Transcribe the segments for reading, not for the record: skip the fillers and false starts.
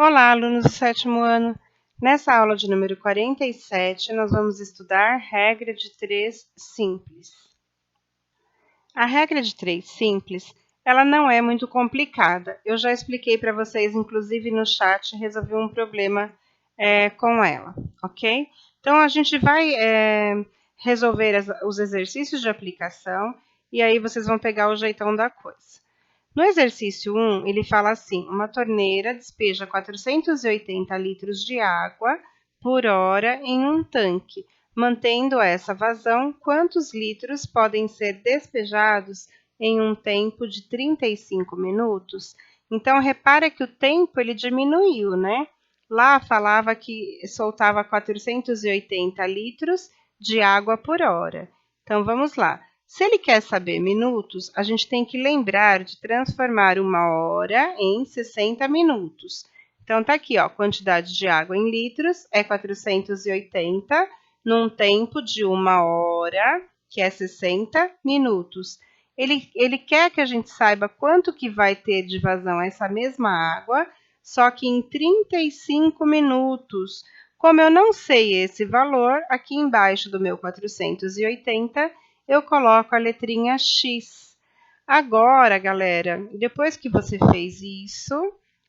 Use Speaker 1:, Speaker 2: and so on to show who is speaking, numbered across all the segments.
Speaker 1: Olá, alunos do sétimo ano. Nessa aula de número 47, nós vamos estudar regra de 3 simples. A regra de 3 simples, ela não é muito complicada. Eu já expliquei para vocês, inclusive no chat, resolvi um problema com ela, ok? Então, a gente vai resolver os exercícios de aplicação e aí vocês vão pegar o jeitão da coisa. No exercício 1, ele fala assim: uma torneira despeja 480 litros de água por hora em um tanque. Mantendo essa vazão, quantos litros podem ser despejados em um tempo de 35 minutos? Então, repara que o tempo ele diminuiu, né? Lá falava que soltava 480 litros de água por hora. Então, vamos lá. Se ele quer saber minutos, a gente tem que lembrar de transformar uma hora em 60 minutos. Então, tá aqui, ó, quantidade de água em litros é 480 num tempo de uma hora, que é 60 minutos. Ele quer que a gente saiba quanto que vai ter de vazão essa mesma água, só que em 35 minutos. Como eu não sei esse valor, aqui embaixo do meu 480, eu coloco a letrinha X. Agora, galera, depois que você fez isso,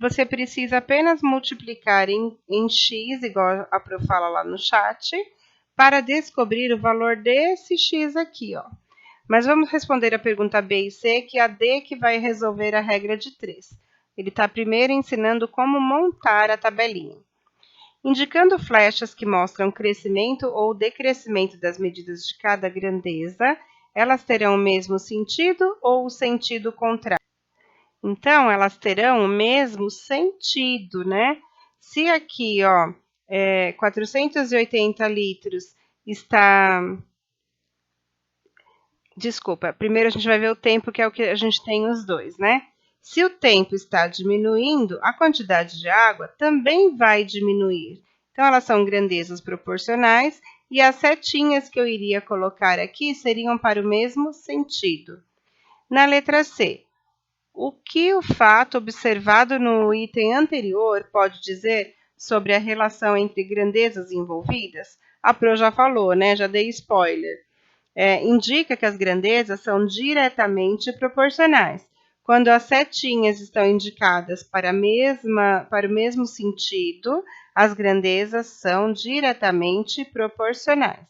Speaker 1: você precisa apenas multiplicar em X, igual a Pro fala lá no chat, para descobrir o valor desse X aqui, ó. Mas vamos responder a pergunta B e C, que é a D que vai resolver a regra de 3. Ele está primeiro ensinando como montar a tabelinha. Indicando flechas que mostram crescimento ou decrescimento das medidas de cada grandeza, elas terão o mesmo sentido ou o sentido contrário? Então, elas terão o mesmo sentido, né? Se aqui, ó, 480 litros está... Desculpa, primeiro a gente vai ver o tempo, que é o que a gente tem os dois, né? Se o tempo está diminuindo, a quantidade de água também vai diminuir. Então, elas são grandezas proporcionais e as setinhas que eu iria colocar aqui seriam para o mesmo sentido. Na letra C, o que o fato observado no item anterior pode dizer sobre a relação entre grandezas envolvidas? A Pro já falou, né? Já dei spoiler. Indica que as grandezas são diretamente proporcionais. Quando as setinhas estão indicadas para o mesmo sentido, as grandezas são diretamente proporcionais.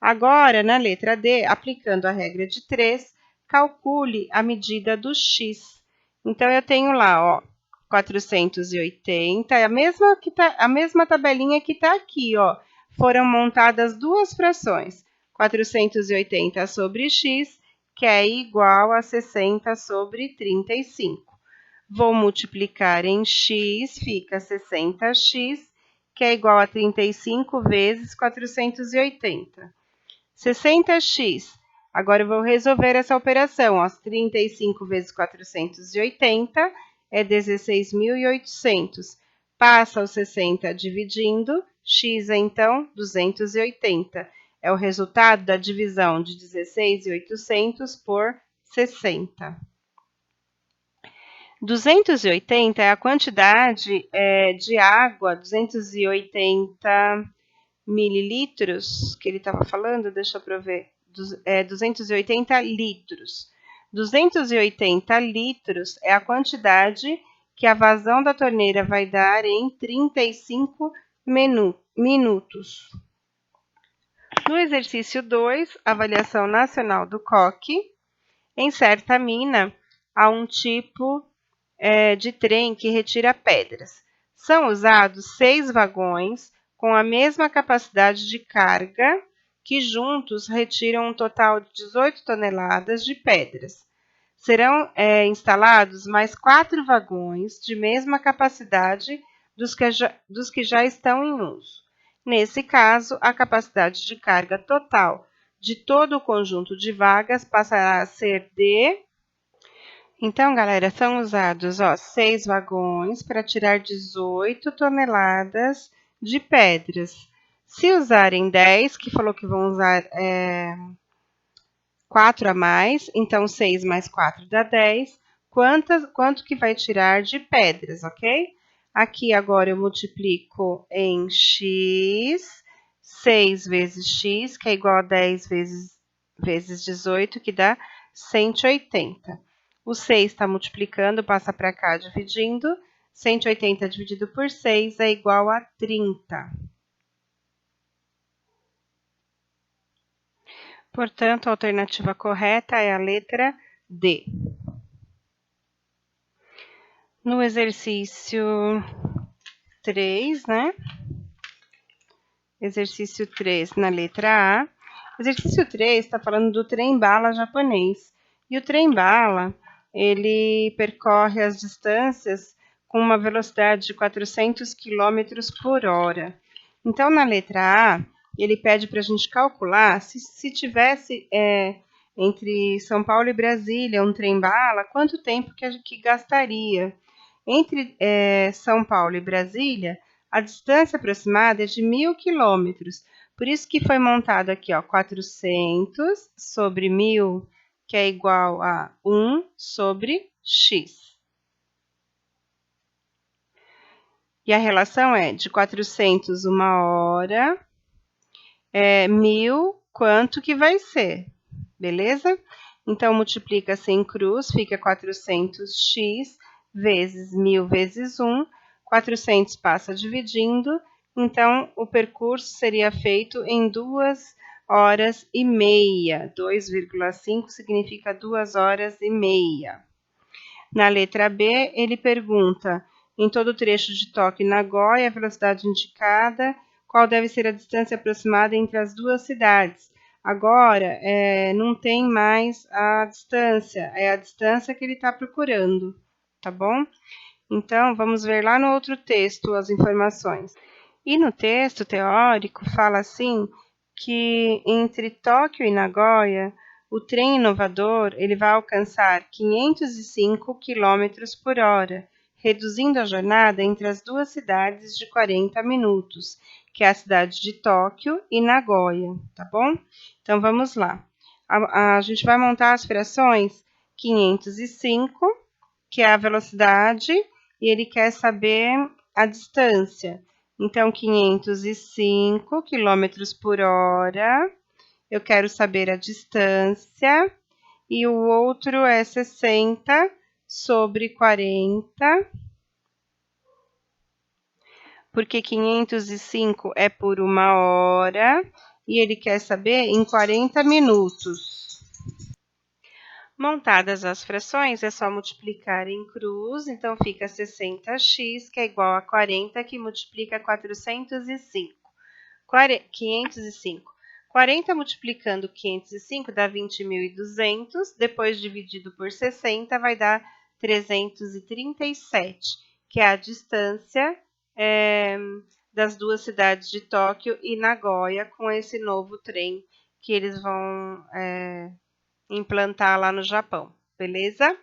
Speaker 1: Agora, na letra D, aplicando a regra de 3, calcule a medida do x. Então, eu tenho lá, ó, 480, a mesma tabelinha que está aqui, ó. Foram montadas duas frações, 480 sobre x, que é igual a 60 sobre 35. Vou multiplicar em x, fica 60x, que é igual a 35 vezes 480. 60x. Agora eu vou resolver essa operação. Ó, 35 vezes 480 é 16.800. Passa o 60 dividindo, x é então 280. É o resultado da divisão de 16.800 por 60. 280 é a quantidade de água, 280 mililitros, que ele estava falando, deixa eu ver, 280 litros. 280 litros é a quantidade que a vazão da torneira vai dar em 35 minutos. No exercício 2, avaliação nacional do coque, em certa mina, há um tipo de trem que retira pedras. São usados 6 vagões com a mesma capacidade de carga, que juntos retiram um total de 18 toneladas de pedras. Serão instalados mais 4 vagões de mesma capacidade dos que já estão em uso. Nesse caso, a capacidade de carga total de todo o conjunto de vagas passará a ser de... Então, galera, são usados 6 vagões para tirar 18 toneladas de pedras. Se usarem 10, que falou que vão usar 4 a mais, então 6 mais 4 dá 10. Quanto que vai tirar de pedras, ok? Aqui agora eu multiplico em x, 6 vezes x, que é igual a 10 vezes 18, que dá 180. O 6 está multiplicando, passa para cá dividindo. 180 dividido por 6 é igual a 30. Portanto, a alternativa correta é a letra D. No exercício 3, né? Exercício 3, na letra A. O exercício 3 está falando do trem-bala japonês. E o trem-bala, ele percorre as distâncias com uma velocidade de 400 km por hora. Então, na letra A, ele pede para a gente calcular se tivesse entre São Paulo e Brasília um trem-bala, quanto tempo que gastaria. Entre São Paulo e Brasília, a distância aproximada é de 1.000 quilômetros. Por isso que foi montado aqui, ó, 400 sobre 1.000, que é igual a 1 sobre x. E a relação é de 400 uma hora, 1.000, quanto que vai ser? Beleza? Então, multiplica sem cruz, fica 400x vezes 1.000 vezes 1. 400 passa dividindo, então o percurso seria feito em 2 horas e meia. 2,5 significa 2 horas e meia. Na letra B, ele pergunta, em todo o trecho de Tóquio e Nagoya, a velocidade indicada, qual deve ser a distância aproximada entre as duas cidades. Agora, não tem mais a distância, é a distância que ele está procurando, tá bom? Então, vamos ver lá no outro texto as informações. E no texto teórico fala assim que entre Tóquio e Nagoya, o trem inovador ele vai alcançar 505 km por hora, reduzindo a jornada entre as duas cidades de 40 minutos, que é a cidade de Tóquio e Nagoya, tá bom? Então, vamos lá. A gente vai montar as frações 505, que é a velocidade, e ele quer saber a distância. Então, 505 km por hora, eu quero saber a distância, e o outro é 60 sobre 40, porque 505 é por uma hora, e ele quer saber em 40 minutos. Montadas as frações, é só multiplicar em cruz, então fica 60x, que é igual a 40, que multiplica 405. 505. 40 multiplicando 505 dá 20.200, depois dividido por 60 vai dar 337, que é a distância das duas cidades de Tóquio e Nagoya, com esse novo trem que eles vão implantar lá no Japão, beleza?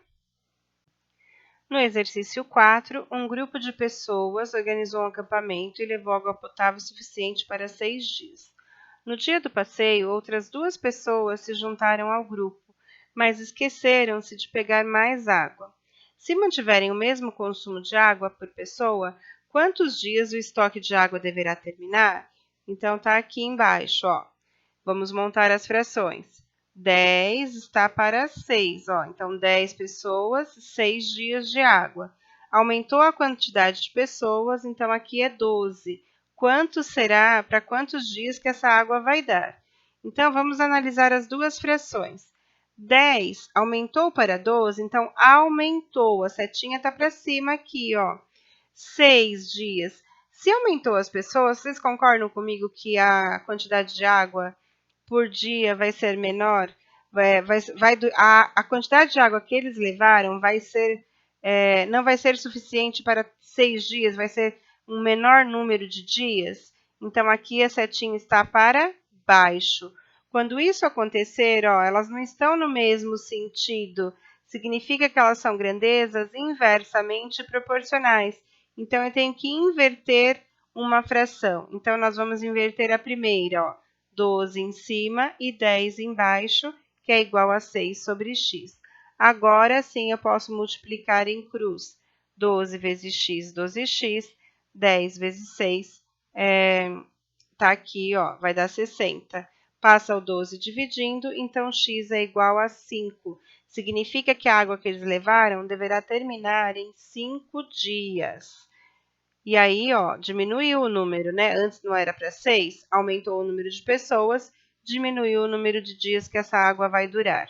Speaker 1: No exercício 4, um grupo de pessoas organizou um acampamento e levou água potável suficiente para 6 dias. No dia do passeio, outras 2 pessoas se juntaram ao grupo, mas esqueceram-se de pegar mais água. Se mantiverem o mesmo consumo de água por pessoa, quantos dias o estoque de água deverá terminar? Então, está aqui embaixo, ó. Vamos montar as frações. 10 está para 6, ó. Então, 10 pessoas, 6 dias de água. Aumentou a quantidade de pessoas, então aqui é 12. Quanto será, para quantos dias que essa água vai dar? Então, vamos analisar as duas frações. 10 aumentou para 12, então aumentou. A setinha está para cima aqui, ó. 6 dias. Se aumentou as pessoas, vocês concordam comigo que a quantidade de água por dia vai ser menor, a quantidade de água que eles levaram não vai ser suficiente para 6 dias, vai ser um menor número de dias. Então, aqui a setinha está para baixo. Quando isso acontecer, ó, elas não estão no mesmo sentido, significa que elas são grandezas inversamente proporcionais. Então, eu tenho que inverter uma fração. Então, nós vamos inverter a primeira, ó. 12 em cima e 10 embaixo, que é igual a 6 sobre x. Agora sim eu posso multiplicar em cruz. 12 vezes x, 12x, 10 vezes 6, tá aqui, ó, vai dar 60. Passa o 12 dividindo, então x é igual a 5. Significa que a água que eles levaram deverá terminar em 5 dias. E aí, ó, diminuiu o número, né? Antes não era para 6, aumentou o número de pessoas, diminuiu o número de dias que essa água vai durar.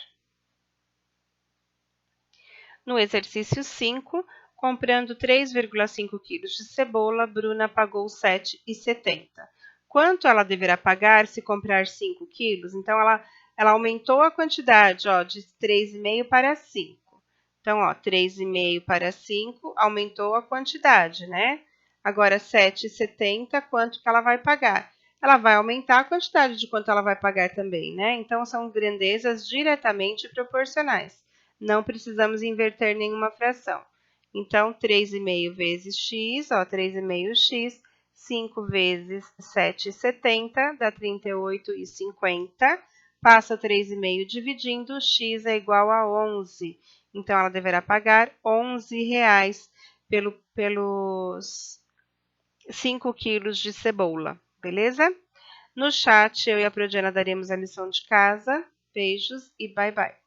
Speaker 1: No exercício 5, comprando 3,5 kg de cebola, Bruna pagou R$ 7,70. Quanto ela deverá pagar se comprar 5 quilos? Então, ela aumentou a quantidade, ó, de 3,5 para 5. Então, ó, 3,5 para 5 aumentou a quantidade, né? Agora, 7,70, quanto que ela vai pagar? Ela vai aumentar a quantidade de quanto ela vai pagar também, né? Então, são grandezas diretamente proporcionais. Não precisamos inverter nenhuma fração. Então, 3,5 vezes x, ó, 3,5x, 5 vezes 7,70, dá 38,50. Passa 3,5 dividindo, x é igual a 11. Então, ela deverá pagar R$ 11 pelos 5 quilos de cebola, beleza? No chat, eu e a Prodiana daremos a lição de casa. Beijos e bye bye.